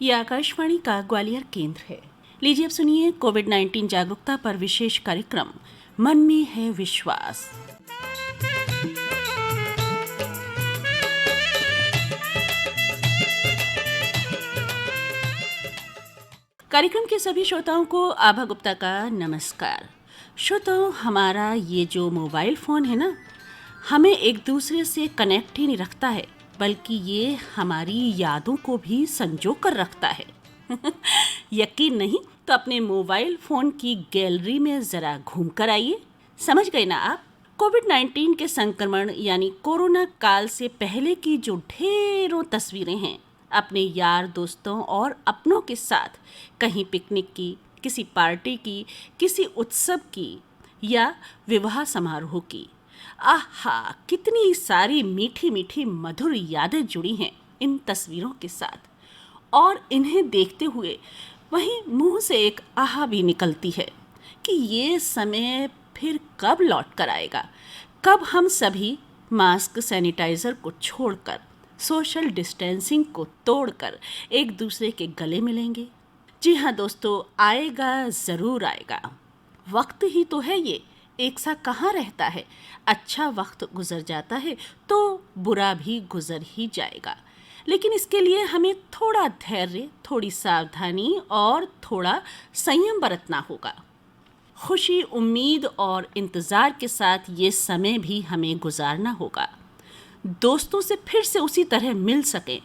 ये आकाशवाणी का ग्वालियर केंद्र है। लीजिए अब सुनिए कोविड-19 जागरूकता पर विशेष कार्यक्रम मन में है विश्वास। कार्यक्रम के सभी श्रोताओं को आभा गुप्ता का नमस्कार। श्रोताओं, हमारा ये जो मोबाइल फ़ोन है ना, हमें एक दूसरे से कनेक्ट ही नहीं रखता है, बल्कि ये हमारी यादों को भी संजो कर रखता है। यकीन नहीं तो अपने मोबाइल फ़ोन की गैलरी में ज़रा घूम कर आइए। समझ गए ना आप? कोविड-19 के संक्रमण यानी कोरोना काल से पहले की जो ढेरों तस्वीरें हैं, अपने यार दोस्तों और अपनों के साथ कहीं पिकनिक की, किसी पार्टी की, किसी उत्सव की या विवाह समारोह की। आहा, कितनी सारी मीठी मीठी मधुर यादें जुड़ी हैं इन तस्वीरों के साथ। और इन्हें देखते हुए वहीं मुंह से एक आहा भी निकलती है कि ये समय फिर कब लौट कर आएगा, कब हम सभी मास्क सैनिटाइज़र को छोड़कर, सोशल डिस्टेंसिंग को तोड़कर एक दूसरे के गले मिलेंगे। जी हाँ दोस्तों, आएगा ज़रूर आएगा। वक्त ही तो है ये, एक सा कहाँ रहता है। अच्छा वक्त गुजर जाता है तो बुरा भी गुजर ही जाएगा, लेकिन इसके लिए हमें थोड़ा धैर्य, थोड़ी सावधानी और थोड़ा संयम बरतना होगा। खुशी, उम्मीद और इंतज़ार के साथ ये समय भी हमें गुजारना होगा। दोस्तों से फिर से उसी तरह मिल सकें,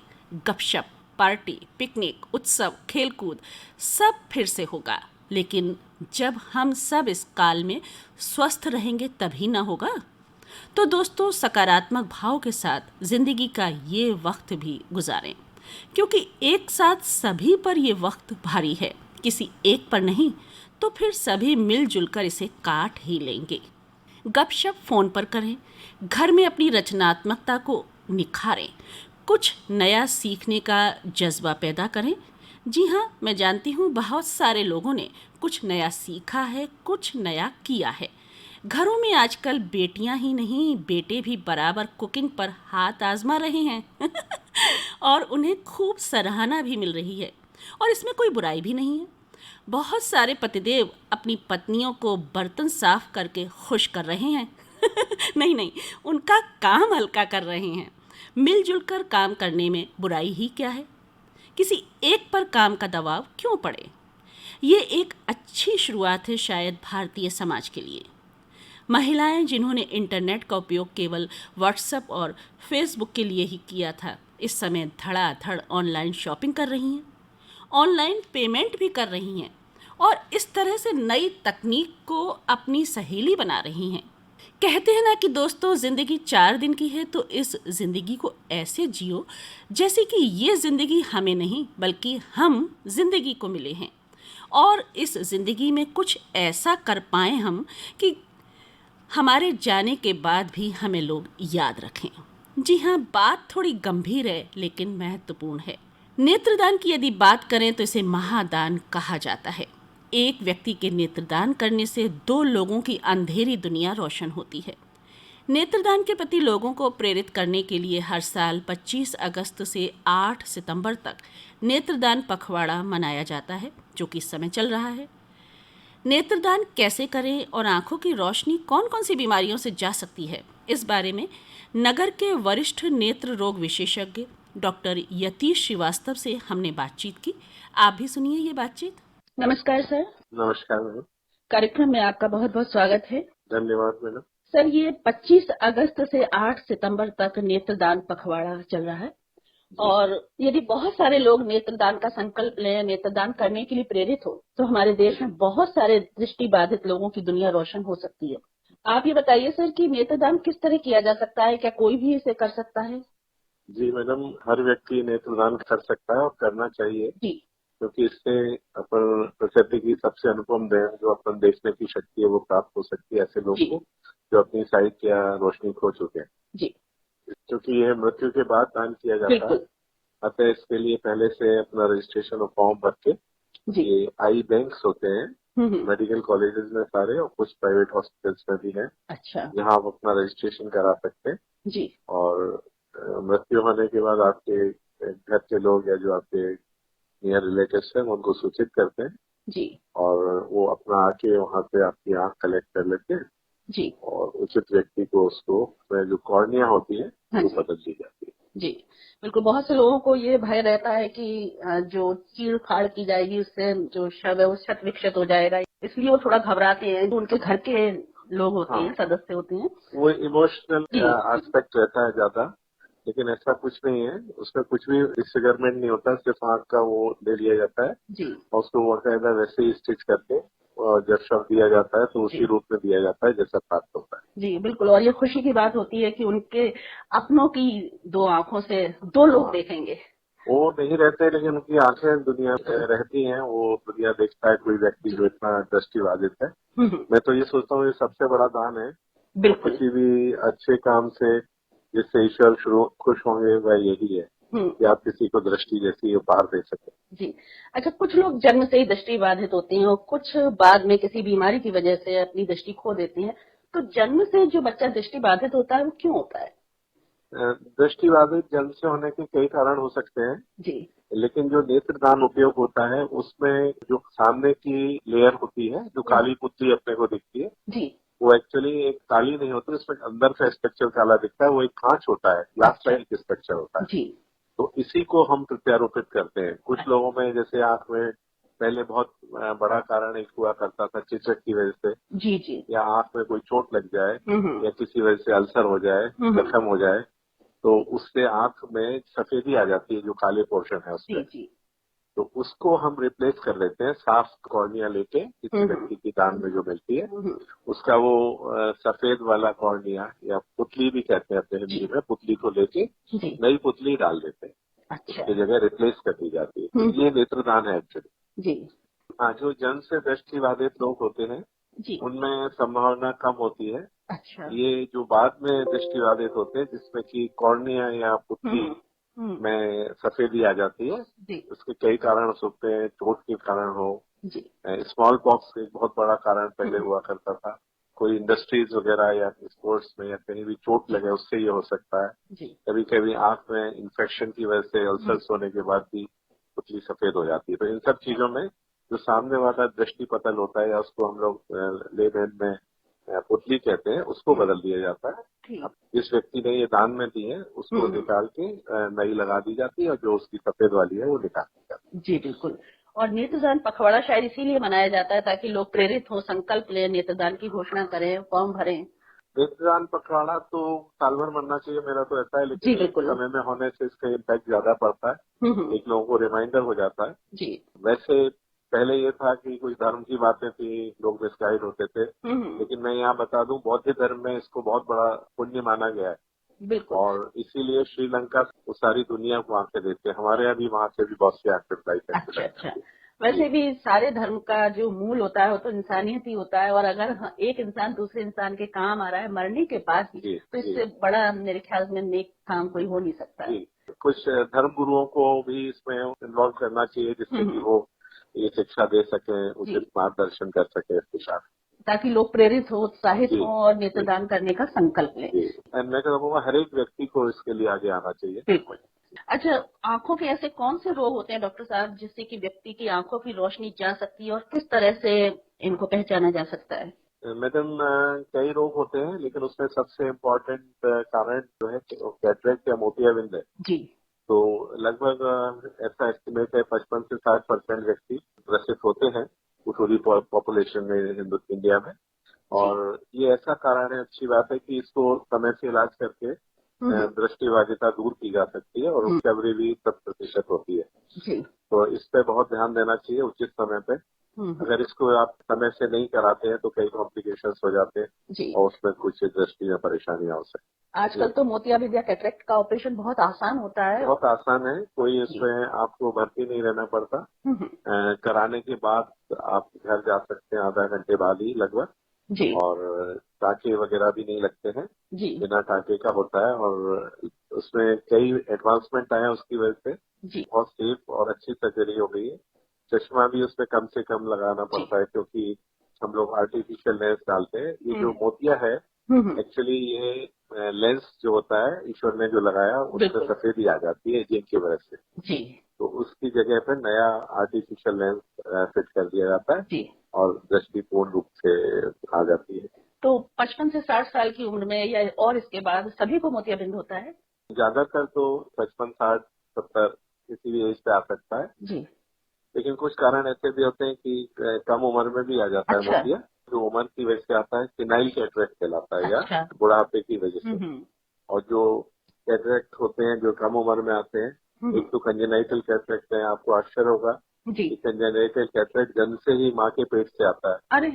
गपशप, पार्टी, पिकनिक, उत्सव, खेलकूद सब फिर से होगा। लेकिन जब हम सब इस काल में स्वस्थ रहेंगे तभी ना होगा। तो दोस्तों, सकारात्मक भाव के साथ जिंदगी का ये वक्त भी गुजारें, क्योंकि एक साथ सभी पर ये वक्त भारी है, किसी एक पर नहीं। तो फिर सभी मिलजुल कर इसे काट ही लेंगे। गपशप फ़ोन पर करें, घर में अपनी रचनात्मकता को निखारें, कुछ नया सीखने का जज्बा पैदा करें। जी हाँ, मैं जानती हूँ बहुत सारे लोगों ने कुछ नया सीखा है, कुछ नया किया है। घरों में आजकल बेटियां ही नहीं, बेटे भी बराबर कुकिंग पर हाथ आजमा रहे हैं और उन्हें खूब सराहना भी मिल रही है, और इसमें कोई बुराई भी नहीं है। बहुत सारे पतिदेव अपनी पत्नियों को बर्तन साफ करके खुश कर रहे हैं। नहीं नहीं, उनका काम हल्का कर रहे हैं। मिलजुल कर काम करने में बुराई ही क्या है? किसी एक पर काम का दबाव क्यों पड़े? ये एक अच्छी शुरुआत है शायद भारतीय समाज के लिए। महिलाएं जिन्होंने इंटरनेट का उपयोग केवल व्हाट्सएप और फेसबुक के लिए ही किया था, इस समय धड़ाधड़ ऑनलाइन शॉपिंग कर रही हैं, ऑनलाइन पेमेंट भी कर रही हैं और इस तरह से नई तकनीक को अपनी सहेली बना रही हैं। कहते हैं ना कि दोस्तों, ज़िंदगी 4 दिन की है, तो इस ज़िंदगी को ऐसे जियो जैसे कि ये ज़िंदगी हमें नहीं बल्कि हम ज़िंदगी को मिले हैं, और इस ज़िंदगी में कुछ ऐसा कर पाएँ हम कि हमारे जाने के बाद भी हमें लोग याद रखें। जी हाँ, बात थोड़ी गंभीर है लेकिन महत्वपूर्ण है। नेत्रदान की यदि बात करें तो इसे महादान कहा जाता है। एक व्यक्ति के नेत्रदान करने से 2 लोगों की अंधेरी दुनिया रोशन होती है। नेत्रदान के प्रति लोगों को प्रेरित करने के लिए हर साल 25 अगस्त से 8 सितंबर तक नेत्रदान पखवाड़ा मनाया जाता है, जो कि इस समय चल रहा है। नेत्रदान कैसे करें और आंखों की रोशनी कौन कौन सी बीमारियों से जा सकती है, इस बारे में नगर के वरिष्ठ नेत्र रोग विशेषज्ञ डॉक्टर यतीश श्रीवास्तव से हमने बातचीत की। आप भी सुनिए ये बातचीत। नमस्कार सर। नमस्कार मैडम। कार्यक्रम में आपका बहुत बहुत स्वागत है। धन्यवाद मैडम। सर, ये 25 अगस्त से 8 सितंबर तक नेत्रदान पखवाड़ा चल रहा है, और यदि बहुत सारे लोग नेत्रदान का संकल्प लें, नेत्रदान करने के लिए प्रेरित हो, तो हमारे देश में बहुत सारे दृष्टि बाधित लोगों की दुनिया रोशन हो सकती है। आप ये बताइए सर कि नेत्रदान किस तरह किया जा सकता है, क्या कोई भी इसे कर सकता है? जी मैडम, हर व्यक्ति नेत्रदान कर सकता है और करना चाहिए जी क्योंकि इससे अपन प्रकृति की सबसे अनुपम देन जो अपन देखने की शक्ति है वो प्राप्त हो सकती है ऐसे लोग जी को जो अपनी साइट या रोशनी खो चुके हैं, जी क्योंकि यह मृत्यु के बाद दान किया जाता है। बिल्कुल। अतः इसके लिए पहले से अपना रजिस्ट्रेशन और फॉर्म भर के, जी। ये आई बैंक्स होते हैं हम्म। मेडिकल कॉलेजेस में सारे और कुछ प्राइवेट हॉस्पिटल्स में भी है, अच्छा। यहाँ आप अपना रजिस्ट्रेशन करा सकते हैं। जी और मृत्यु होने के बाद आपके घर के लोग या जो आपके नियर रिलेटिव्स हैं उनको सूचित करते हैं जी और वो अपना आके वहाँ पे आपकी आंख कलेक्ट कर लेते हैं जी। और उचित व्यक्ति को उसको उसमें जो कॉर्निया होती है हाँ वो जी बदल दी जाती है। जी। बिल्कुल, बहुत से लोगों को ये भय रहता है कि जो चीड़ फाड़ की जाएगी उससे जो शव है वो क्षत विक्षत हो जाएगा, इसलिए वो थोड़ा घबराते हैं। जो उनके घर के लोग होते हैं, हाँ, सदस्य होते हैं। वो इमोशनल जी एस्पेक्ट रहता है ज्यादा, लेकिन ऐसा कुछ नहीं है। उसमें कुछ भी डिसफिगरमेंट नहीं होता, सिर्फ आंख का वो ले लिया जाता है जी और उसको बाकायदा वैसे ही स्टिच करके और जब शव दिया जाता है तो उसी जी रूप में दिया जाता है जैसा प्राप्त होता है। जी। बिल्कुल, और ये खुशी की बात होती है कि उनके अपनों की दो आंखों से दो लोग हाँ, देखेंगे। वो नहीं रहते लेकिन उनकी आंखें दुनिया में रहती हैं, वो दुनिया देखता है कोई व्यक्ति जी जो इतना दृष्टिबाधित है। हम्म। मैं तो ये सोचता हूँ ये सबसे बड़ा दान है और बिल्कुल। किसी भी अच्छे काम से जिससे ईश्वर शुरू खुश होंगे वह यही है हम्म। कि आप किसी को दृष्टि जैसी उपहार दे सकें। जी। अच्छा, कुछ लोग जन्म से ही दृष्टि बाधित होते हैं और कुछ बाद में किसी बीमारी की वजह से अपनी दृष्टि खो देते हैं। तो जन्म से जो बच्चा दृष्टि बाधित होता है वो क्यों होता है? दृष्टिबाधित जन्म से होने के कई कारण हो सकते हैं, जी लेकिन जो नेत्रदान उपयोग होता है उसमें जो सामने की लेयर होती है, जो काली पुतली अपने को दिखती है, जी। वो एक्चुअली एक काली नहीं होती, उसमें अंदर का स्ट्रक्चर काला दिखता है, वो एक कांच होता है, ग्लास अच्छा। लाइक स्ट्रक्चर होता है। जी तो इसी को हम प्रत्यारोपित करते हैं। कुछ लोगों में जैसे आंख में पहले बहुत बड़ा कारण एक हुआ करता था चिचक की वजह से, जी जी। या आंख में कोई चोट लग जाए हम्म। या किसी वजह से अल्सर हो जाए, हम्म। जख्म हो जाए, तो उससे आंख में सफेदी आ जाती है, जो काले पोर्शन है उसपे। जी जी। तो उसको हम रिप्लेस कर लेते हैं साफ कॉर्निया लेके, किसी हम्म। व्यक्ति की दान में जो मिलती है हम्म। उसका वो सफेद वाला कॉर्निया या पुतली भी कहते हैं अपने जी हिंदी में, पुतली को लेके जी। नई पुतली डाल देते हैं, अच्छा। उसकी जगह रिप्लेस कर दी जाती है। तो हम्म। ये नेत्रदान है एक्चुअली। जी हाँ, जो जन्म से दृष्टिबाधित लोग होते हैं जी। उनमें संभावना कम होती है। अच्छा। ये जो बाद में दृष्टिबाधित होते हैं जिसमें कि कॉर्निया या पुतली हम्म। हम्म। में सफेदी आ जाती है, जी उसके कई कारण हो सकते हैं, चोट के कारण हो, जी। स्मॉल पॉक्स एक बहुत बड़ा कारण पहले हम्म। हुआ करता था, कोई इंडस्ट्रीज वगैरह या स्पोर्ट्स में या कहीं भी चोट जी लगे उससे ये हो सकता है। जी। कभी कभी आंख में इन्फेक्शन की वजह से अल्सर्स होने के बाद भी पुतली सफेद हो जाती है। तो इन सब चीजों में जो सामने वाला दृष्टि पतल होता है या उसको हम लोग लेनदेन में पुतली कहते हैं, उसको हम्म। बदल दिया जाता है। अब ठीक। जिस व्यक्ति ने ये दान में दी है उसको हम्म। निकाल के नई लगा दी जाती है और जो उसकी सफेद वाली है वो निकाल दी जाती जी बिल्कुल। और नेत्रदान पखवाड़ा शायद इसीलिए मनाया जाता है ताकि लोग प्रेरित हो, संकल्प लें, नेत्रदान की घोषणा करें, फॉर्म भरें। है। नेत्रदान पखवाड़ा तो साल भर मरना चाहिए, मेरा तो ऐसा है, जी लेकिन एक बिल्कुल। समय में होने से इसका इम्पैक्ट ज्यादा पड़ता है, हम्म। एक लोगों को रिमाइंडर हो जाता है। जी। वैसे पहले ये था कि कुछ धर्म की बातें थी, लोग मिसगाइड होते थे, हम्म। लेकिन मैं यहाँ बता दूं बौद्ध धर्म में इसको बहुत बड़ा पुण्य माना गया है बिल्कुल। और इसीलिए श्रीलंका वो सारी दुनिया को आंखें देते हैं। हमारे यहाँ भी वहां से भी बहुत सी आंखें अप्लाई करके अच्छा लगते अच्छा। हैं। जी वैसे भी सारे धर्म का जो मूल होता है वो तो इंसानियत ही होता है, और अगर एक इंसान दूसरे इंसान के काम आ रहा है मरने के बाद भी, जी तो जी इससे बड़ा मेरे ख्याल में नेक काम कोई हो नहीं सकता है। जी। कुछ धर्म गुरुओं को भी इसमें इन्वॉल्व करना चाहिए जिससे कि हम्म। वो ये शिक्षा दे सकें, जी। उचित मार्गदर्शन कर सके इस दिशा ताकि लोग प्रेरित हो, में। उत्साहित जी हो और जी नेत्रदान करने का संकल्प लें। जी। एंड मैं कहूँगा हर एक व्यक्ति को इसके लिए आगे आना चाहिए। बिल्कुल। अच्छा, आंखों के ऐसे कौन से रोग होते हैं डॉक्टर साहब जिससे कि व्यक्ति की आंखों की रोशनी जा सकती है, और किस तरह से इनको पहचाना जा सकता है? मैडम कई रोग होते हैं लेकिन उसमें सबसे इम्पोर्टेंट कारण जो है कैटरेक्ट या मोतियाबिंद है। जी तो लगभग ऐसा एस्टिमेट है 55 से 60% व्यक्ति ग्रसित होते हैं पूरी पॉपुलेशन में इंडिया में। जी। और ये ऐसा कारण है, अच्छी बात है कि इसको समय से इलाज करके हम्म। दृष्टिबाधिता दूर की जा सकती है और हम्म। रिकवरी भी 100% होती है। जी। तो इस पे बहुत ध्यान देना चाहिए उचित समय पे। हम्म। अगर इसको आप समय से नहीं कराते हैं तो कई कॉम्प्लिकेशंस हो जाते हैं जी। और उसमें कुछ दृष्टि में परेशानियां हो सकती हैं। आजकल जी, तो मोतियाबिंद या कैटरेक्ट का ऑपरेशन बहुत आसान होता है। बहुत आसान है, कोई जी। इसमें आपको भर्ती नहीं रहना पड़ता। हम्म। कराने के बाद आप घर जा सकते हैं आधा घंटे बाद ही लगभग, जी और टाँके वगैरह भी नहीं लगते हैं, जी बिना टाँके का होता है। और उसमें कई एडवांसमेंट आए हैं उसकी वजह से, जी बहुत सेफ और अच्छी सर्जरी हो गई है। चश्मा भी उसमें कम से कम लगाना जी। पड़ता है क्योंकि हम लोग आर्टिफिशियल लेंस डालते हैं। ये जो हम्म। मोतिया है हम्म। एक्चुअली ये लेंस जो होता है ईश्वर ने जो लगाया उसमें बिल्कुल। सफेदी आ जाती है जिनकी वजह से। जी तो उसकी जगह पे नया आर्टिफिशियल लेंस फिट कर दिया जाता है जी। और दृष्टि पूर्ण रूप से आ जाती है। तो 55 से 60 साल की उम्र में या और इसके बाद सभी को मोतियाबिंद होता है? ज्यादातर तो 55, 60, 70 किसी भी एज पे आ सकता है, जी। लेकिन कुछ कारण ऐसे भी होते हैं कि कम उम्र में भी आ जाता है अच्छा। मोतिया। जो उम्र की वजह से आता है फिनाइल कैटरेक्ट कहलाता है, या अच्छा। बुढ़ापे की वजह से। हम्म। और जो कैटरेक्ट होते हैं जो कम उम्र में आते हैं, हम्म। एक तो कंजेनाइटल कैटरेक्ट है। आपको आश्चर्य होगा जी। कि कंजेनाइटल कैटरेक्ट जन्म से ही माँ के पेट से आता है। अरे।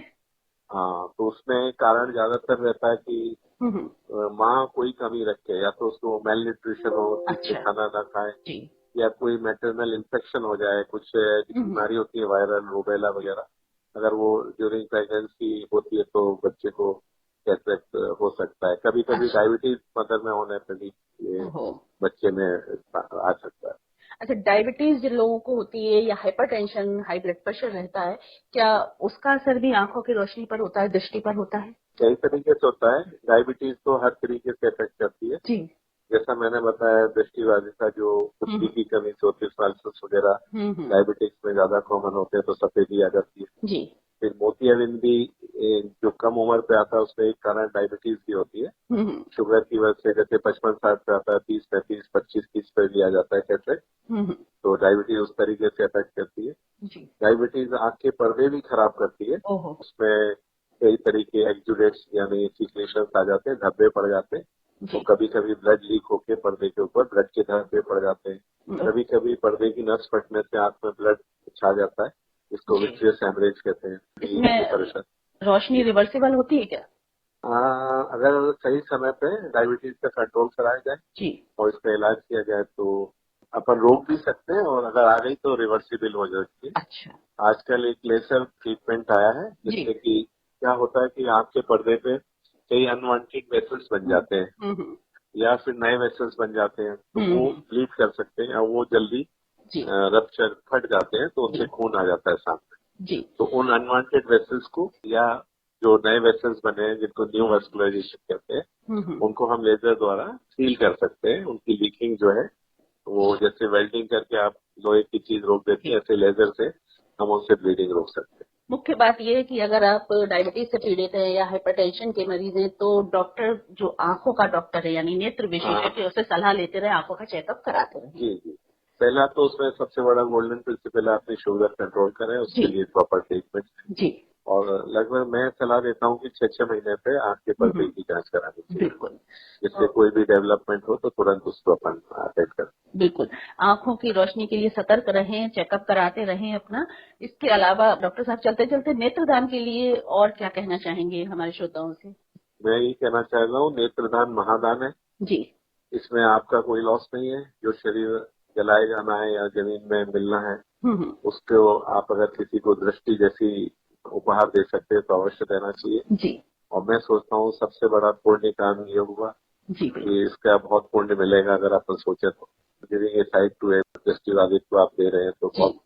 हाँ, तो उसमें कारण ज्यादातर रहता है कि हम्म। माँ कोई कमी रखे, या तो उसको मेल न्यूट्रिशन हो, ठीक से अच्छा। खाना ना खाए, जी। या कोई मैटरनल इन्फेक्शन हो जाए, कुछ बीमारी होती है वायरल, रूबेला वगैरह, अगर वो ड्यूरिंग प्रेगनेंसी होती है तो बच्चे को कैटरेक्ट हो सकता है। कभी कभी अच्छा। डायबिटीज मदर में होने पर भी ये ओहो। बच्चे में आ सकता है। अच्छा, डायबिटीज जिन लोगों को होती है या हाइपरटेंशन, हाई ब्लड प्रेशर रहता है, क्या उसका असर भी आंखों की रोशनी पर होता है, दृष्टि पर होता है? कई तरीके से होता है। डायबिटीज तो हर तरीके से इफेक्ट करती है। जी। जैसा मैंने बताया, दृष्टिबाधिता जो पुष्टि हम्म। की कमी से होती है, स्वास्थ्य वगैरह हम्म। डायबिटिक्स में ज्यादा कॉमन होते हैं, तो सफेदी आ जाती है। जी। फिर मोतियाबिंद भी जो कम उम्र पे आता है उसमें एक कारण डायबिटीज भी होती है। हम्म। शुगर की वजह से जैसे 55, 60 पे आता है, 30, 35, 25, 30 पे भी आ जाता है कैसे, हम्म। तो डायबिटीज उस तरीके से अफेक्ट करती है। जी। डायबिटीज आंख के पर्दे भी खराब करती है। ओहो। उसमें कई तरीके एक्जुडेट्स यानी सिक्रेशन आ जाते हैं, धब्बे पड़ जाते हैं। तो जी। कभी कभी ब्लड लीक होके पर्दे के ऊपर ब्लड के धब्बे पड़ जाते हैं। कभी कभी पर्दे की नस फटने से आंख में ब्लड छा जाता है, इसको जी। विट्रियस हेमरेज कहते हैं। ये इसमें परेशान। रोशनी रिवर्सिबल होती है क्या? अगर सही समय पे डायबिटीज का कंट्रोल कराया जाए जी। और इसका इलाज किया जाए तो अपन रोक भी सकते हैं, और अगर आ गई तो रिवर्सिबल हो जाती है। अच्छा। आजकल एक लेजर ट्रीटमेंट आया है जी। जिससे कि क्या होता है कि आंख के पर्दे पे कई अनवांटेड वेसल्स बन हम्म। जाते हैं, हम्म। या फिर नए वेसल्स बन जाते हैं, तो वो हम्म। ब्लीड कर सकते हैं, या वो जल्दी जी। रप्चर फट जाते हैं, तो उनसे जी। खून आ जाता है सामने। जी। तो उन अनवांटेड वेसल्स को, या जो नए वेसल्स बने हैं जिनको न्यू वेस्कुलराइजेशन कहते हैं, हम्म। उनको हम लेजर द्वारा सील कर सकते हैं। उनकी लीकिंग जो है, वो जैसे वेल्डिंग करके आप लोहे की चीज रोक देते जी। हैं, ऐसे लेजर से हम उनसे ब्लीडिंग रोक सकते हैं। मुख्य बात यह है कि अगर आप डायबिटीज से पीड़ित हैं या हाइपरटेंशन के मरीज हैं, तो डॉक्टर जो आंखों का डॉक्टर है यानी नेत्र विशेषज्ञ, उससे सलाह लेते रहे, आंखों का चेकअप कराते रहे। जी जी। पहला तो उसमें सबसे बड़ा गोल्डन प्रिंसिपल है, अपनी शुगर कंट्रोल करें, जी। उसके लिए प्रॉपर ट्रीटमेंट। जी। और लगभग मैं सलाह देता हूँ कि 6-6 महीने पे आंख के पर्दे हम्म। की जांच करानी चाहिए, बिल्कुल। जिससे कोई भी डेवलपमेंट हो तो तुरंत उसको अपन अटेंड करें। बिल्कुल। आंखों की रोशनी के लिए सतर्क रहें, चेकअप कराते रहें अपना। इसके अलावा डॉक्टर साहब, चलते चलते नेत्रदान के लिए और क्या कहना चाहेंगे हमारे श्रोताओं से? मैं ये कहना चाह रहा हूँ, नेत्रदान महादान है। जी। इसमें आपका कोई लॉस नहीं है। जो शरीर जलाए जाना है या जमीन में मिलना है, हम्म। उसको आप अगर किसी को दृष्टि जैसी उपहार दे सकते हैं तो अवश्य देना चाहिए। जी। और मैं सोचता हूँ सबसे बड़ा पुण्य काम ये हुआ जी। बिल्कुल। कि इसका बहुत पुण्य मिलेगा अगर अपन सोचे तो। गिविंग ए साइट टू ए दृष्टिबाधित को आप दे रहे हैं तो जी। बहुत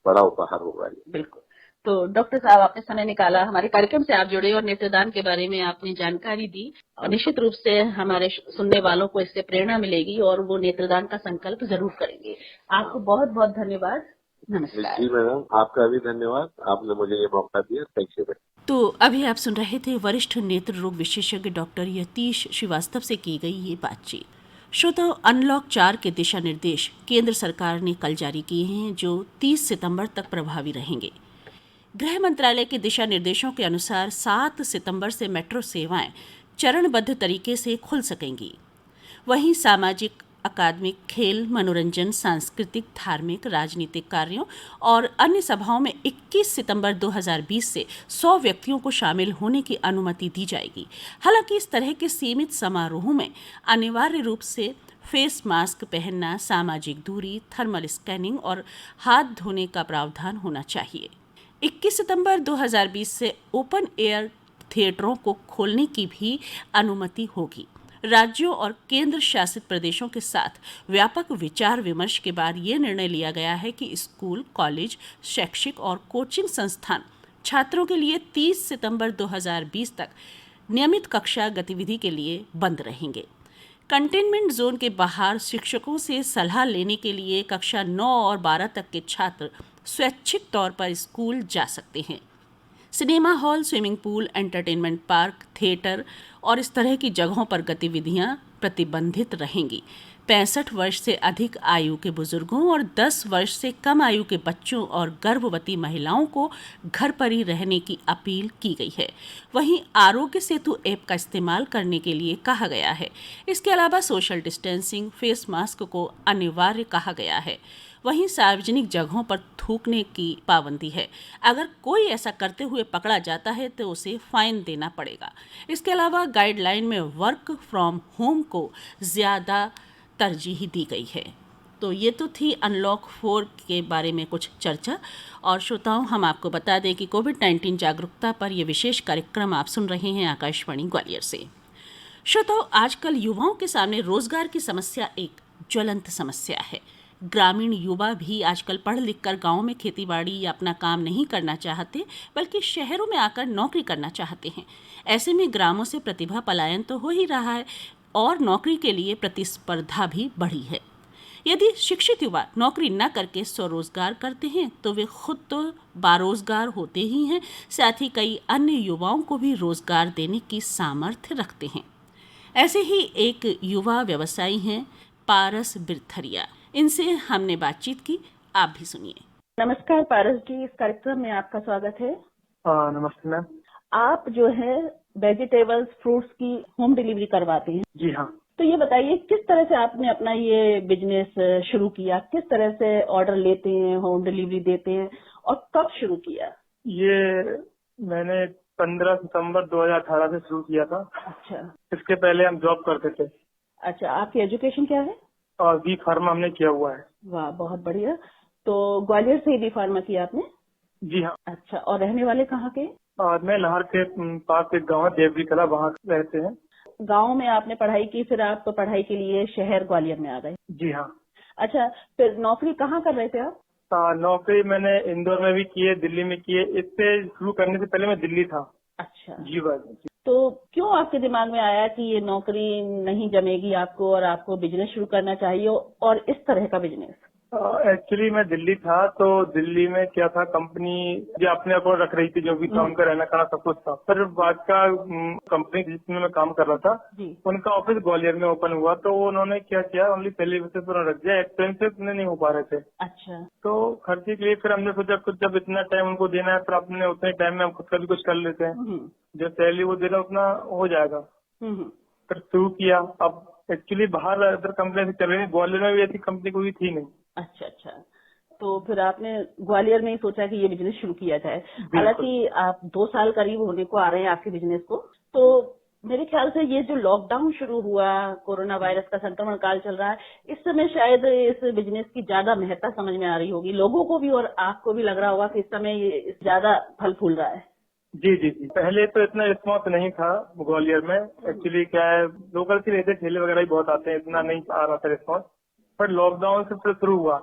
बड़ा उपहार होगा ये। बिल्कुल। तो डॉक्टर साहब, आपने समय निकाला, हमारे कार्यक्रम से आप जुड़े और नेत्रदान के बारे में आपने जानकारी दी, और निश्चित रूप से हमारे सुनने वालों को इससे प्रेरणा मिलेगी और वो नेत्रदान का संकल्प जरूर करेंगे। आपको बहुत बहुत धन्यवाद। नमस्कार। जी मैडम, आपका भी धन्यवाद, आपने मुझे ये मौका दिया। Thank you. तो अभी आप सुन रहे थे वरिष्ठ नेत्र रोग विशेषज्ञ डॉक्टर यतीश श्रीवास्तव से की गई ये बातचीत। श्रोताओं, अनलॉक 4 के दिशा निर्देश केंद्र सरकार ने कल जारी किए हैं, जो 30 सितंबर तक प्रभावी रहेंगे। गृह मंत्रालय के दिशा निर्देशों के अनुसार 7 सितंबर से मेट्रो सेवाएं चरणबद्ध तरीके से खुल सकेंगी। वहीं सामाजिक, अकादमिक, खेल, मनोरंजन, सांस्कृतिक, धार्मिक, राजनीतिक कार्यों और अन्य सभाओं में 21 सितंबर 2020 से 100 व्यक्तियों को शामिल होने की अनुमति दी जाएगी। हालांकि इस तरह के सीमित समारोहों में अनिवार्य रूप से फेस मास्क पहनना, सामाजिक दूरी, थर्मल स्कैनिंग और हाथ धोने का प्रावधान होना चाहिए। 21 सितंबर 2020 से ओपन एयर थिएटरों को खोलने की भी अनुमति होगी। राज्यों और केंद्र शासित प्रदेशों के साथ व्यापक विचार विमर्श के बाद ये निर्णय लिया गया है कि स्कूल, कॉलेज, शैक्षिक और कोचिंग संस्थान छात्रों के लिए 30 सितंबर 2020 तक नियमित कक्षा गतिविधि के लिए बंद रहेंगे। कंटेनमेंट जोन के बाहर शिक्षकों से सलाह लेने के लिए कक्षा 9 और 12 तक के छात्र स्वैच्छिक तौर पर स्कूल जा सकते हैं। Cinema hall, swimming pool, entertainment park, theatre और इस तरह की जगहों पर गतिविधियां प्रतिबंधित रहेंगी। 65 वर्ष से अधिक आयु के बुजुर्गों और 10 वर्ष से कम आयु के बच्चों और गर्भवती महिलाओं को घर पर ही रहने की अपील की गई है। वहीं आरोग्य सेतु ऐप का इस्तेमाल करने के लिए कहा गया है। इसके अलावा सोशल डिस्टेंसिंग, फेस मास्क को अनिवार्य कहा गया है। वहीं सार्वजनिक जगहों पर थूकने की पाबंदी है। अगर कोई ऐसा करते हुए पकड़ा जाता है तो उसे फाइन देना पड़ेगा। इसके अलावा गाइडलाइन में वर्क फ्रॉम होम को ज़्यादा तरजीह दी गई है। तो ये तो थी अनलॉक 4 के बारे में कुछ चर्चा। और श्रोताओं, हम आपको बता दें कि कोविड-19 जागरूकता पर यह विशेष कार्यक्रम आप सुन रहे हैं आकाशवाणी ग्वालियर से। श्रोताओं, आजकल युवाओं के सामने रोजगार की समस्या एक ज्वलंत समस्या है। ग्रामीण युवा भी आजकल पढ़ लिख कर गाँव में खेतीबाड़ी या अपना काम नहीं करना चाहते, बल्कि शहरों में आकर नौकरी करना चाहते हैं। ऐसे में ग्रामों से प्रतिभा पलायन तो हो ही रहा है और नौकरी के लिए प्रतिस्पर्धा भी बढ़ी है। यदि शिक्षित युवा नौकरी न करके स्वरोजगार करते हैं तो वे खुद तो बारोजगार होते ही हैं, साथ ही कई अन्य युवाओं को भी रोजगार देने की सामर्थ्य रखते हैं। ऐसे ही एक युवा व्यवसायी हैं पारस बिरथरिया। इनसे हमने बातचीत की, आप भी सुनिए। नमस्कार पारस जी, इस कार्यक्रम में आपका स्वागत है। नमस्ते मैम। आप जो है वेजिटेबल्स, फ्रूट्स की होम डिलीवरी करवाते हैं। जी हाँ। तो ये बताइए किस तरह से आपने अपना ये बिजनेस शुरू किया, किस तरह से ऑर्डर लेते हैं, होम डिलीवरी देते हैं और कब शुरू किया? ये मैंने 15 सितंबर 2018 से शुरू किया था। अच्छा। इसके पहले हम जॉब करते थे। अच्छा, आपकी एजुकेशन क्या है? और बी फार्मा हमने किया हुआ है। वाह, बहुत बढ़िया। तो ग्वालियर से ही बी फार्मा किया आपने? जी हाँ। अच्छा, और रहने वाले कहाँ के? और मैं लाहौर के पास एक गाँव है देवरी कला, वहाँ रहते हैं। गांव में आपने पढ़ाई की, फिर आप पढ़ाई के लिए शहर ग्वालियर में आ गए? जी हाँ। अच्छा, फिर नौकरी कहाँ कर रहे थे आप? नौकरी मैंने इंदौर में भी की है, दिल्ली में की है। इससे शुरू करने से पहले मैं दिल्ली था। अच्छा जी बस। तो क्यों आपके दिमाग में आया कि ये नौकरी नहीं जमेगी आपको और आपको बिजनेस शुरू करना चाहिए, और इस तरह का बिजनेस? एक्चुअली मैं दिल्ली था, तो दिल्ली में क्या था, कंपनी जो अपने अकाउंट रख रही थी, जो भी था उनका रहना खाना सब कुछ था। फिर बाद का कंपनी जिसमें मैं काम कर रहा था जी। उनका ऑफिस ग्वालियर में ओपन हुआ, तो उन्होंने क्या किया, ओनली सैलरी बेसिस पर रख दिया, एक्सपेंसेस नहीं हो पा रहे थे। अच्छा। तो खर्चे के लिए फिर हमने सोचा कुछ, जब इतना टाइम उनको देना है फिर अपने उतने टाइम में हम खुद का भी कुछ कर लेते हैं, जो सैलरी वो दे रहा उतना हो जाएगा। फिर शुरू किया। अब एक्चुअली बाहर अदर कंपनी से चल रही है, ग्वालियर में भी ऐसी कंपनी कोई थी नहीं। अच्छा अच्छा। तो फिर आपने ग्वालियर में ही सोचा कि ये बिजनेस शुरू किया जाए। हालांकि आप 2 साल करीब होने को आ रहे हैं आपके बिजनेस को, तो मेरे ख्याल से ये जो लॉकडाउन शुरू हुआ, कोरोना वायरस का संक्रमण काल चल रहा है, इस समय शायद इस बिजनेस की ज्यादा महत्ता समझ में आ रही होगी लोगों को भी, और आपको भी लग रहा होगा कि इस समय ये ज्यादा फल फूल रहा है। जी जी जी। पहले तो इतना रिस्पॉन्स नहीं था ग्वालियर में। एक्चुअली क्या है, लोकल के रहते ठेले वगैरह ही बहुत आते हैं, इतना नहीं आ रहा था रिस्पॉन्स। पर लॉकडाउन से फिर शुरू हुआ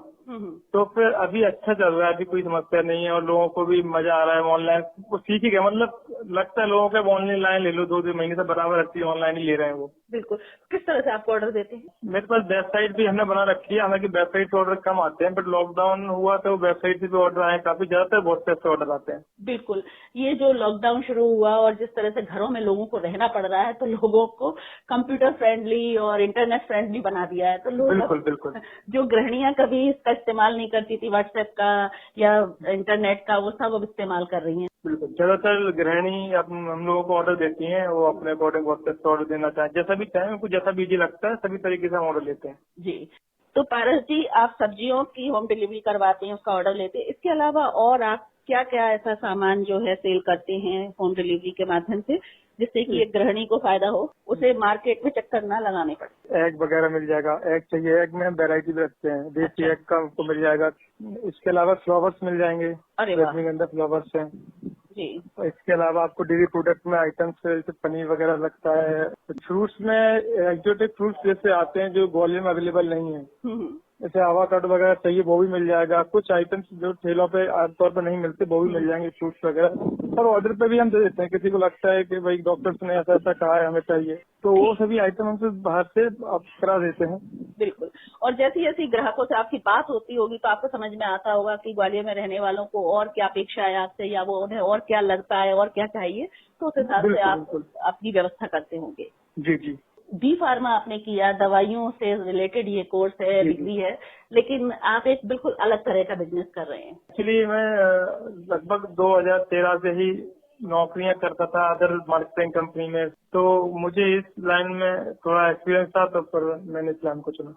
तो फिर अभी अच्छा चल रहा है, अभी कोई समस्या नहीं है और लोगों को भी मजा आ रहा है। ऑनलाइन वो सीख ही गए, मतलब लगता है लोगों को ऑनलाइन लाइन ले लो, 2 महीने से बराबर अच्छी ऑनलाइन ही ले रहे हैं वो। बिल्कुल। किस तरह से आपको ऑर्डर देते हैं? मेरे पास वेबसाइट भी हमने बना रखी है, हालांकि वेबसाइट से ऑर्डर कम आते हैं, बट लॉकडाउन हुआ तो वेबसाइट से भी ऑर्डर आए काफी, ज्यादातर व्हाट्सएप से ऑर्डर आते हैं। बिल्कुल। ये जो लॉकडाउन शुरू हुआ और जिस तरह से घरों में लोगों को रहना पड़ रहा है, तो लोगों को कंप्यूटर फ्रेंडली और इंटरनेट फ्रेंडली बना दिया है। तो लोग बिल्कुल बिल्कुल। जो गृहिणियां कभी इसका इस्तेमाल नहीं करती थी, व्हाट्सएप का या इंटरनेट का, वो सब अब इस्तेमाल कर रही हैं। बिल्कुल। ज्यादातर गृहिणी हम लोगों को ऑर्डर देती हैं, वो अपने अकॉर्डिंग व्हाट्सएप से ऑर्डर देना चाहें, जैसा भी चाहें, उनको जैसा भी इजी लगता है सभी तरीके से हम ऑर्डर लेते हैं। जी। तो पारस जी, आप सब्जियों की होम डिलीवरी करवाते हैं, उसका ऑर्डर लेते हैं, इसके अलावा और आप क्या क्या ऐसा सामान जो है सेल करते हैं होम डिलीवरी के माध्यम से, जिससे कि एक गृहिणी को फायदा हो, उसे मार्केट में चक्कर ना लगाने पड़े? एग वगैरह मिल जाएगा, एग चाहिए, एग में हम वेरायटी भी रखते हैं, देसी एग का आपको मिल जाएगा। इसके अलावा फ्लावर्स मिल जाएंगे, रजनीगंधा फ्लावर्स हैं जी। इसके अलावा आपको डेयरी प्रोडक्ट में आइटम्स जैसे पनीर वगैरह लगता है। फ्रूट्स में एक्जोटिक फ्रूट्स जैसे आते हैं जो ग्वालियर में अवेलेबल नहीं है, जैसे आवाकाडो वगैरह चाहिए वो भी मिल जाएगा। कुछ आइटम्स जो ठेलों पे आमतौर पर नहीं मिलते वो भी मिल जाएंगे, फ्रूट्स वगैरह। और ऑर्डर पे भी हम दे देते हैं, किसी को लगता है कि भाई डॉक्टर्स ने ऐसा ऐसा कहा है हमें चाहिए, तो वो सभी आइटम हमसे बाहर से आप करा देते हैं। बिल्कुल। और जैसी जैसी ग्राहकों से आपकी बात होती होगी तो आपको समझ में आता होगा कि ग्वालियर में रहने वालों को और क्या अपेक्षा है आपसे, या वो उन्हें और क्या लगता है और क्या चाहिए, तो उस हिसाब से आप अपनी व्यवस्था करते होंगे। जी जी। बी फार्मा आपने किया, दवाइयों से रिलेटेड ये कोर्स है, डिग्री है, लेकिन आप एक बिल्कुल अलग तरह का बिजनेस कर रहे हैं। एक्चुअली मैं लगभग 2013 से ही नौकरियां करता था अदर मार्केटिंग कंपनी में, तो मुझे इस लाइन में थोड़ा एक्सपीरियंस था, तो फिर मैंने इस लाइन को चुना।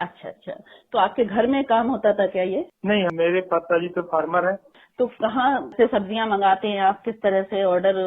अच्छा अच्छा, तो आपके घर में काम होता था क्या ये? नहीं, मेरे पिताजी तो फार्मर हैं। तो कहाँ से सब्जियां मंगाते हैं आप, किस तरह से ऑर्डर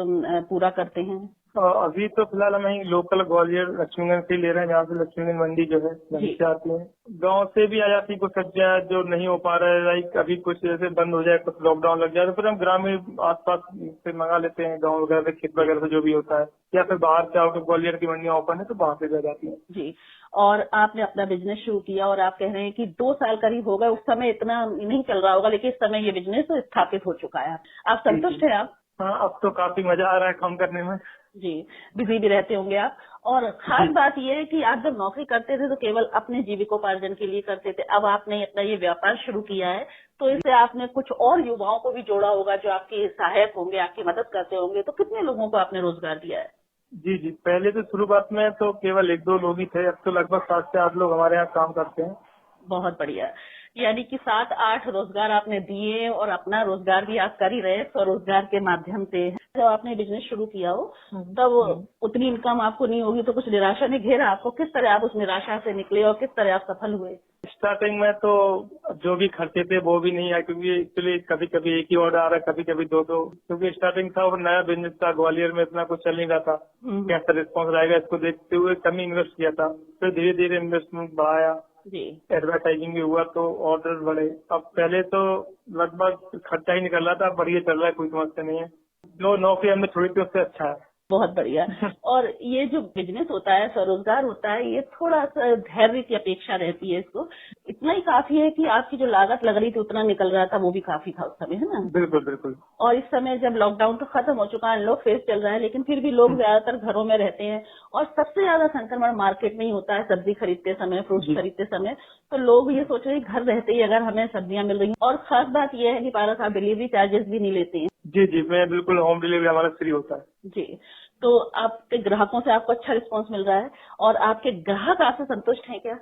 पूरा करते हैं? अभी तो फिलहाल हम यहीं लोकल ग्वालियर लक्ष्मीगंज से ले रहे हैं, जहाँ से लक्ष्मीगंज मंडी जो है वहीं से आती है। गांव से भी आ जाती है कुछ सब्जियां जो नहीं हो पा रहा है, लाइक अभी कुछ जैसे बंद हो जाए, कुछ लॉकडाउन लग जाए, तो फिर हम ग्रामीण आसपास से मंगा लेते हैं, गाँव वगैरह से, खेत वगैरह से जो भी होता है, या फिर बाहर से आओ तो ग्वालियर की मंडियां ओपन है तो वहाँ से भी आ जाती है। जी। और आपने अपना बिजनेस शुरू किया और आप कह रहे हैं कि 2 साल करीब होगा, उस समय इतना नहीं चल रहा होगा, लेकिन इस समय ये बिजनेस स्थापित हो चुका है। आप संतुष्ट हैं आप? हाँ, अब तो काफी मजा आ रहा है काम करने में। जी, बिजी भी रहते होंगे आप। और खास बात ये है कि आप जब नौकरी करते थे तो केवल अपने जीविकोपार्जन के लिए करते थे, अब आपने अपना ये व्यापार शुरू किया है, तो इससे आपने कुछ और युवाओं को भी जोड़ा होगा जो आपके सहायक होंगे, आपकी मदद करते होंगे, तो कितने लोगों को आपने रोजगार दिया है? जी जी, पहले तो शुरुआत में तो केवल 1-2 लोग ही थे, अब तो लगभग 7 से 8 लोग हमारे यहाँ काम करते हैं। बहुत बढ़िया। यानी कि 7-8 रोजगार आपने दिए और अपना रोजगार भी आप कर ही रहे स्वरोजगार के माध्यम से। जब आपने बिजनेस शुरू किया हो तब उतनी इनकम आपको नहीं होगी, तो कुछ निराशा ने घेरा आपको, किस तरह आप उस निराशा से निकले और किस तरह आप सफल हुए? स्टार्टिंग में तो जो भी खर्चे थे वो भी नहीं आए, क्योंकि एक्चुअली कभी कभी एक ही ऑर्डर आ रहा है, कभी कभी 2-2, क्योंकि स्टार्टिंग था और नया बिजनेस था, ग्वालियर में इतना कुछ चल नहीं रहा था, कैसा रिस्पॉन्स रहेगा इसको देखते हुए कम इन्वेस्ट किया था। फिर धीरे धीरे इन्वेस्टमेंट बढ़ाया, एडवर्टाइजिंग भी हुआ तो ऑर्डर बढ़े। अब पहले तो लगभग खर्चा ही निकल रहा था, बढ़िया चल रहा है, कोई समस्या नहीं है। जो नौकरी हमने छोड़ी थी उससे अच्छा है। बहुत बढ़िया। और ये जो बिजनेस होता है, स्वरोजगार होता है, ये थोड़ा सा धैर्य की अपेक्षा रहती है। इसको इतना ही काफी है कि आपकी जो लागत लग रही थी उतना निकल रहा था, वो भी काफी था उस समय, है ना? बिल्कुल बिल्कुल। और इस समय जब लॉकडाउन तो खत्म हो चुका है, लोग फेस चल रहा है, लेकिन फिर भी लोग ज्यादातर घरों में रहते हैं और सबसे ज्यादा संक्रमण मार्केट में ही होता है, सब्जी खरीदते समय, फ्रूट्स खरीदते समय। तो लोग ये सोच रहे हैं घर रहते ही अगर हमें सब्जियां मिल रही हैं। और खास बात यह है कि पारस आप डिलीवरी चार्जेस भी नहीं लेते हैं। जी जी, मैं बिल्कुल, होम डिलीवरी हमारा फ्री होता है। जी, तो आपके ग्राहकों से आपको अच्छा रिस्पांस मिल रहा है और आपके ग्राहक आपसे संतुष्ट हैं क्या?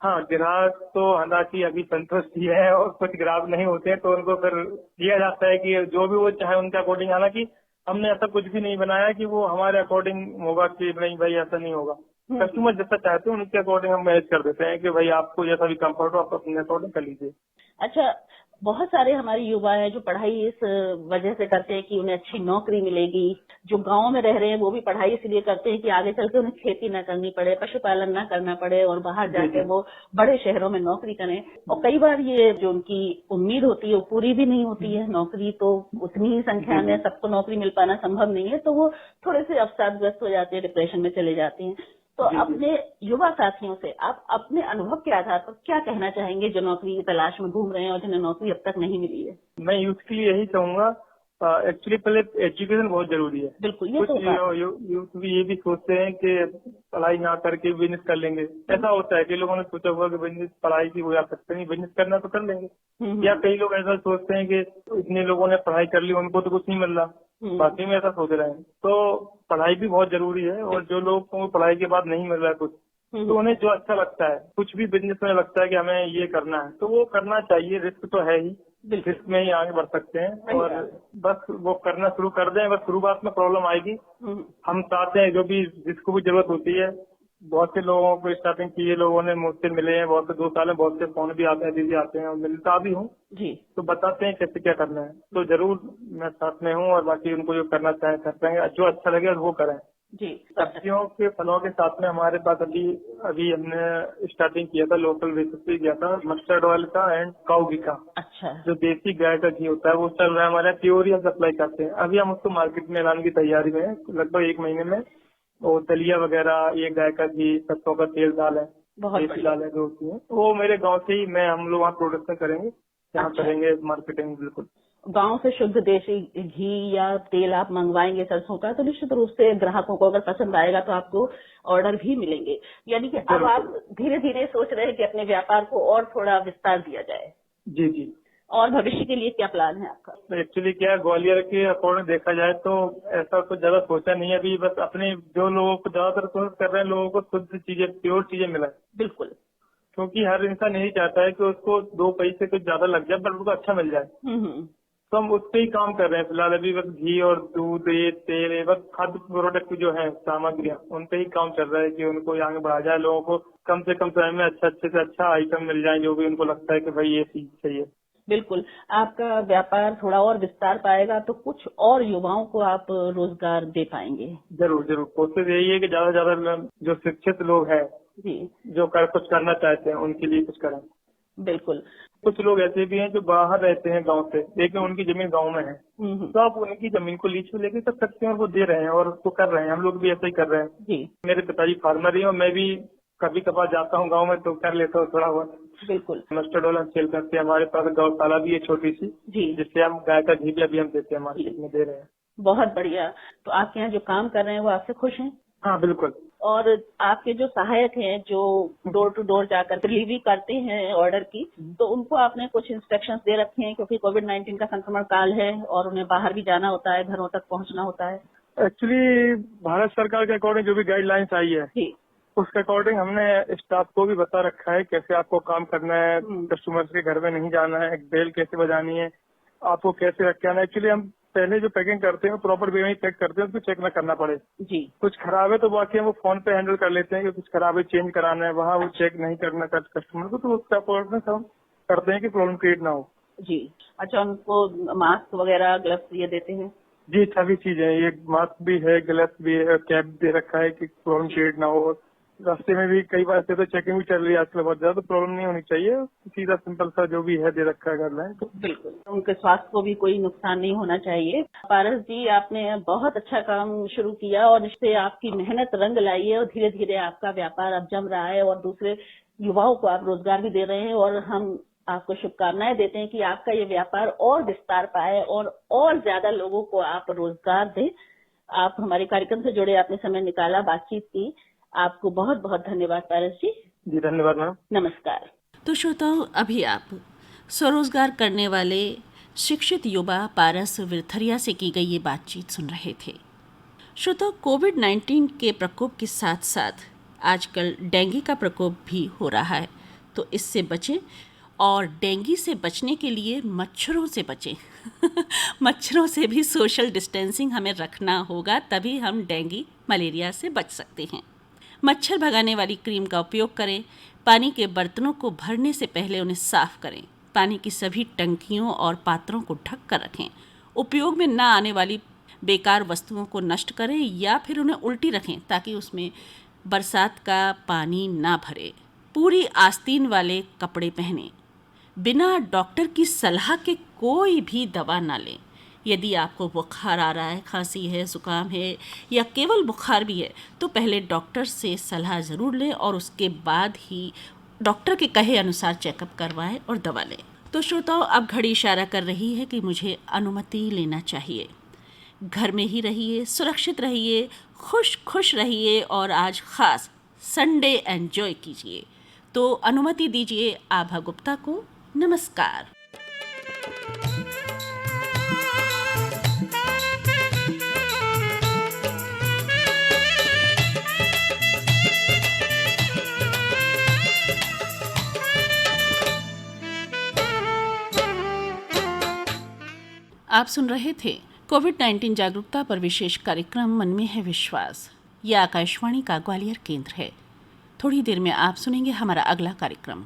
हाँ, ग्राहक तो हालांकि अभी संतुष्ट ही है, और कुछ ग्राहक नहीं होते हैं तो उनको फिर दिया जाता है कि जो भी वो चाहे उनके अकॉर्डिंग। हालांकि हमने ऐसा कुछ भी नहीं बनाया कि वो हमारे अकॉर्डिंग होगा कि नहीं भाई ऐसा नहीं होगा। कस्टमर जैसा चाहते हैं उनके अकॉर्डिंग हम मैनेज कर देते हैं कि भाई आपको जैसा भी कम्फर्ट हो आप अपने अकॉर्डिंग कर लीजिए। अच्छा, बहुत सारे हमारे युवा हैं जो पढ़ाई इस वजह से करते हैं कि उन्हें अच्छी नौकरी मिलेगी। जो गांव में रह रहे हैं वो भी पढ़ाई इसलिए करते हैं कि आगे चल के उन्हें खेती न करनी पड़े, पशुपालन न करना पड़े और बाहर जाके वो बड़े शहरों में नौकरी करें। और कई बार ये जो उनकी उम्मीद होती है वो पूरी भी नहीं होती है। नौकरी तो उतनी ही संख्या में सबको नौकरी मिल पाना संभव नहीं है, तो वो थोड़े से अवसादग्रस्त हो जाते हैं, डिप्रेशन में चले जाते हैं। तो अपने युवा साथियों से आप अपने अनुभव के आधार पर क्या कहना चाहेंगे जो नौकरी की तलाश में घूम रहे हैं और जिन्हें नौकरी अब तक नहीं मिली है? मैं यूथ के लिए यही कहूंगा, एक्चुअली पहले एजुकेशन बहुत जरूरी है। बिल्कुल, ये कुछ तो यूथ भी ये भी सोचते हैं कि पढ़ाई ना करके बिजनेस कर लेंगे। ऐसा होता है कि लोगों ने सोचा हुआ कि बिजनेस पढ़ाई की हो जा सकते नहीं, बिजनेस करना तो कर लेंगे। या कई लोग ऐसा सोचते हैं कि इतने लोगों ने पढ़ाई कर ली उनको तो कुछ नहीं मिल रहा, बाकी में ऐसा सोच रहे हैं। तो पढ़ाई भी बहुत जरूरी है, और जो लोग को पढ़ाई के बाद नहीं मिल रहा है कुछ, तो उन्हें जो अच्छा लगता है, कुछ भी बिजनेस में लगता है कि हमें ये करना है तो वो करना चाहिए। रिस्क तो है ही, रिस्क में ही आगे बढ़ सकते हैं, और बस वो करना शुरू कर दें। बस शुरुआत में प्रॉब्लम आएगी, हम चाहते हैं जो भी जिसको भी जरूरत होती है। बहुत से लोगों को स्टार्टिंग किए लोगों ने मुझसे मिले हैं, बहुत से 2 साल में बहुत से फोन भी आते हैं, दीदी आते हैं, और मिलता भी हूँ जी, तो बताते हैं कैसे क्या करना है। तो जरूर मैं साथ में हूँ, और बाकी उनको जो करना चाहे करते हैं, जो अच्छा लगे वो करें जी। सब्जियों के फलों के साथ में हमारे पास अभी हमने स्टार्टिंग किया था, लोकल बेसिस पे किया था, मस्टर्ड ऑयल का एंड काऊ घी का। अच्छा, जो देसी गाय का घी होता है वो चल रहा है हमारे, प्योर ही सप्लाई करते हैं। अभी हम उसको मार्केट में लाने की तैयारी में है, लगभग 1 महीने में। और दलिया वगैरह, ये गाय का घी, सरसों का तेल डाल है, बहुत देसी लाल है जो होती है, वो मेरे गांव से ही हम लोग वहाँ प्रोडक्शन करेंगे, यहाँ अच्छा। करेंगे मार्केटिंग। बिल्कुल गांव से शुद्ध देसी घी या तेल आप मंगवाएंगे सरसों का, तो निश्चित रूप से ग्राहकों को अगर पसंद आएगा तो आपको ऑर्डर भी मिलेंगे। यानी कि अब आप धीरे धीरे सोच रहे हैं कि अपने व्यापार को और थोड़ा विस्तार दिया जाए। जी जी। और भविष्य के लिए क्या प्लान है आपका? एक्चुअली क्या है, ग्वालियर के अकॉर्डिंग देखा जाए तो ऐसा कुछ ज्यादा सोचा नहीं है अभी। बस अपने जो लोगों को ज्यादातर कोशिश कर रहे हैं, लोगों को शुद्ध चीजें, प्योर चीजें मिलाए। बिल्कुल। क्योंकि हर इंसान यही चाहता है कि उसको 2 पैसे कुछ ज्यादा लग जाए पर उसको अच्छा मिल जाए। तो हम उस पे ही काम कर रहे हैं फिलहाल। अभी बस घी और दूध, ये तेल, ये बस खाद्य प्रोडक्ट जो है सामग्रियां, उन पे ही काम चल रहा है कि उनको आगे बढ़ा जाए, लोगों को कम से कम समय में अच्छे से अच्छा आइटम मिल जाए, जो भी उनको लगता है कि भाई ये चीज चाहिए। बिल्कुल। आपका व्यापार थोड़ा और विस्तार पाएगा तो कुछ और युवाओं को आप रोजगार दे पाएंगे। जरूर जरूर, कोशिश यही है कि ज्यादा से ज्यादा जो शिक्षित लोग हैं जी, जो कुछ करना चाहते हैं उनके लिए कुछ करें। बिल्कुल। कुछ लोग ऐसे भी हैं जो बाहर रहते हैं गांव से, लेकिन उनकी जमीन गांव में है, तो आप उनकी जमीन को लीज पे लेके कर सकते हैं और वो दे रहे हैं और उसको कर रहे हैं। हम लोग भी ऐसा ही कर रहे हैं जी। मेरे पिताजी फार्मर ही हैं और मैं भी कभी कभार जाता हूँ गांव में तो कर लेता हूँ थोड़ा बहुत। बिल्कुल। मस्टर्ड ऑयल हम सेल करते हैं। हमारे पास गौशाला भी है छोटी सी, जी, जिससे हम गाय का घी भी अभी हम देते हैं, मार्केट में दे रहे हैं। बहुत बढ़िया। तो आपके यहाँ जो काम कर रहे हैं वो आपसे खुश हैं? हाँ बिल्कुल। और आपके जो सहायक हैं जो डोर टू डोर जाकर डिलीवरी करते हैं ऑर्डर की, तो उनको आपने कुछ इंस्ट्रक्शंस दे रखे हैं? क्योंकि कोविड-19 का संक्रमण काल है और उन्हें बाहर भी जाना होता है, घरों तक पहुंचना होता है। एक्चुअली भारत सरकार के अकॉर्डिंग जो भी गाइडलाइंस आई है जी, उसके अकॉर्डिंग हमने स्टाफ को भी बता रखा है कैसे आपको काम करना है, कस्टमर्स के घर में नहीं जाना है, एक बेल कैसे बजानी है, आपको कैसे रख के आना है। एक्चुअली हम पहले जो पैकिंग करते हैं प्रॉपर वे में पैक करते हैं, उसको चेक न करना पड़े। जी, कुछ खराब है तो बाकी हम वो फोन पे हैंडल कर लेते हैं कि कुछ खराब है, चेंज कराना है, वहाँ वो चेक नहीं करना कस्टमर को, तो उसका अकॉर्डिंग हम करते हैं कि प्रॉब्लम क्रिएट ना हो। जी। अच्छा, उनको मास्क वगैरह, ग्लव्स ये देते हैं? जी, सभी चीजें, ये मास्क भी है, ग्लव्स भी है, कैप दे रखा है कि प्रॉब्लम क्रिएट ना हो। रास्ते में भी कई बार से तो चेकिंग भी चल रही है आजकल बहुत ज्यादा, तो प्रॉब्लम नहीं होनी चाहिए। सीधा सिंपल सा जो भी है दे रखा है गाइडलाइन। तो बिल्कुल, उनके स्वास्थ्य को भी कोई नुकसान नहीं होना चाहिए। पारस जी, आपने बहुत अच्छा काम शुरू किया और इससे आपकी मेहनत रंग लाई है और धीरे धीरे आपका व्यापार अब जम रहा है और दूसरे युवाओं को आप रोजगार भी दे रहे हैं। और हम आपको शुभकामनाएं देते हैं कि आपका ये व्यापार और विस्तार पाए और ज्यादा लोगों को आप रोजगार दें। आप हमारे कार्यक्रम से जुड़े, आपने समय निकाला, बातचीत की, आपको बहुत बहुत धन्यवाद पारस जी। जी धन्यवाद मैम। नमस्कार। तो श्रोताओं, अभी आप स्वरोजगार करने वाले शिक्षित युवा पारस विरथरिया से की गई ये बातचीत सुन रहे थे। श्रोताओं, कोविड-19 के प्रकोप के साथ साथ आजकल डेंगू का प्रकोप भी हो रहा है, तो इससे बचें और डेंगू से बचने के लिए मच्छरों से बचें। मच्छरों से भी सोशल डिस्टेंसिंग हमें रखना होगा, तभी हम डेंगू मलेरिया से बच सकते हैं। मच्छर भगाने वाली क्रीम का उपयोग करें। पानी के बर्तनों को भरने से पहले उन्हें साफ करें। पानी की सभी टंकियों और पात्रों को ढक कर रखें। उपयोग में न आने वाली बेकार वस्तुओं को नष्ट करें या फिर उन्हें उल्टी रखें ताकि उसमें बरसात का पानी ना भरे। पूरी आस्तीन वाले कपड़े पहनें। बिना डॉक्टर की सलाह के कोई भी दवा ना लें। यदि आपको बुखार आ रहा है, खांसी है, जुकाम है या केवल बुखार भी है, तो पहले डॉक्टर से सलाह ज़रूर लें और उसके बाद ही डॉक्टर के कहे अनुसार चेकअप करवाएं और दवा लें। तो श्रोताओं, अब घड़ी इशारा कर रही है कि मुझे अनुमति लेना चाहिए। घर में ही रहिए, सुरक्षित रहिए, खुश रहिए और आज ख़ास संडे एंजॉय कीजिए। तो अनुमति दीजिए आभा गुप्ता को। नमस्कार। आप सुन रहे थे कोविड-19 जागरूकता पर विशेष कार्यक्रम मन में है विश्वास। यह आकाशवाणी का ग्वालियर केंद्र है। थोड़ी देर में आप सुनेंगे हमारा अगला कार्यक्रम।